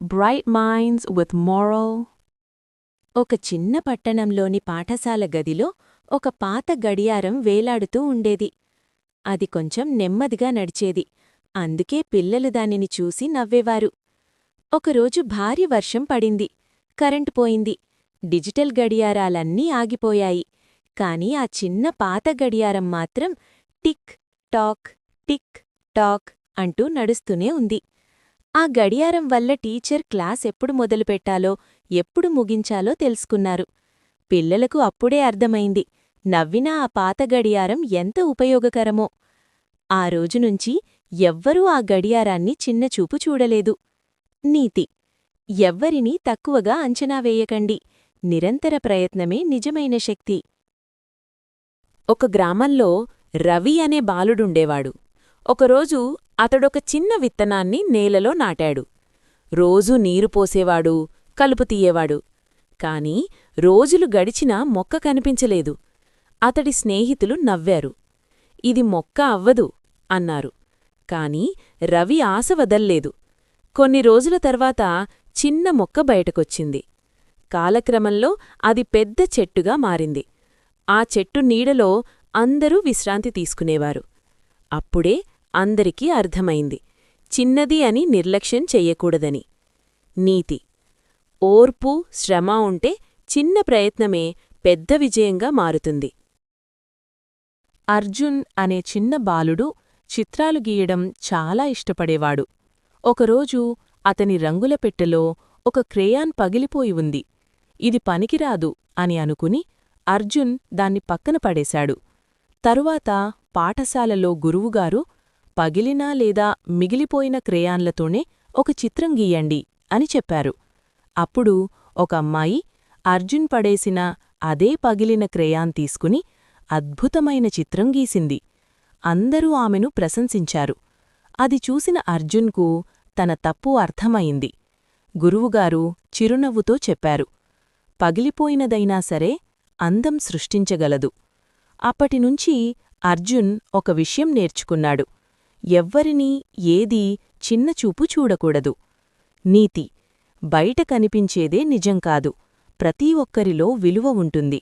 bright minds with moral. ఒక చిన్న పట్టణంలోని పాఠశాల గదిలో ఒక పాత గడియారం వేలాడుతూ ఉండేది. అది కొంచెం నెమ్మదిగా నడిచేది. అందుకే పిల్లలు దానిని చూసి నవ్వేవారు. ఒకరోజు భారీ వర్షం పడింది. కరెంటు పోయింది. డిజిటల్ గడియారాలన్నీ ఆగిపోయాయి. కాని ఆ చిన్న పాత గడియారం మాత్రం టిక్ టాక్ టిక్ టాక్ అంటూ నడుస్తూనే ఉంది. ఆ గడియారం వల్ల టీచర్ క్లాస్ ఎప్పుడు మొదలుపెట్టాలో ఎప్పుడు ముగించాలో తెలుసుకున్నారు. పిల్లలకు అప్పుడే అర్థమైంది నవ్వినా ఆ పాత గడియారం ఎంత ఉపయోగకరమో. ఆ రోజునుంచి ఎవ్వరూ ఆ గడియారాన్ని చిన్నచూపు చూడలేదు. నీతి: ఎవ్వరినీ తక్కువగా అంచనా వేయకండి. నిరంతర ప్రయత్నమే నిజమైన శక్తి. ఒక గ్రామంలో రవి అనే బాలుడుండేవాడు. ఒకరోజు అతడొక చిన్న విత్తనాన్ని నేలలో నాటాడు. రోజూ నీరు పోసేవాడు, కలుపు తీయేవాడు. కాని రోజులు గడిచినా మొక్క కనిపించలేదు. అతడి స్నేహితులు నవ్వారు. ఇది మొక్క అవ్వదు అన్నారు. కాని రవి ఆశ వదల్లేదు. కొన్ని రోజుల తర్వాత చిన్న మొక్క బయటకొచ్చింది. కాలక్రమంలో అది పెద్ద చెట్టుగా మారింది. ఆ చెట్టు నీడలో అందరూ విశ్రాంతి తీసుకునేవారు. అప్పుడే అందరికీ అర్థమైంది చిన్నది అని నిర్లక్ష్యం చెయ్యకూడదని. నీతి: ఓర్పు, శ్రమ ఉంటే చిన్న ప్రయత్నమే పెద్ద విజయంగా మారుతుంది. అర్జున్ అనే చిన్న బాలుడు చిత్రాలు గీయడం చాలా ఇష్టపడేవాడు. ఒకరోజు అతని రంగుల పెట్టెలో ఒక క్రేయాన్ పగిలిపోయి ఉంది. ఇది పనికిరాదు అని అనుకుని అర్జున్ దాన్ని పక్కన పడేశాడు. తరువాత పాఠశాలలో గురువుగారు పగిలినా లేదా మిగిలిపోయిన క్రేయాన్లతోనే ఒక చిత్రం గీయండి అని చెప్పారు. అప్పుడు ఒక అమ్మాయి అర్జున్ పడేసిన అదే పగిలిన క్రేయాన్ తీసుకుని అద్భుతమైన చిత్రం గీసింది. అందరూ ఆమెను ప్రశంసించారు. అది చూసిన అర్జున్కు తన తప్పు అర్థమయింది. గురువుగారు చిరునవ్వుతో చెప్పారు, పగిలిపోయినదైనా సరే అందం సృష్టించగలదు. అప్పటినుంచి అర్జున్ ఒక విషయం నేర్చుకున్నాడు: ఎవ్వరినీ ఏదీ చిన్నచూపు చూడకూడదు. నీతి: బయట కనిపించేదే నిజం కాదు, ప్రతి ఒక్కరిలో విలువ ఉంటుంది.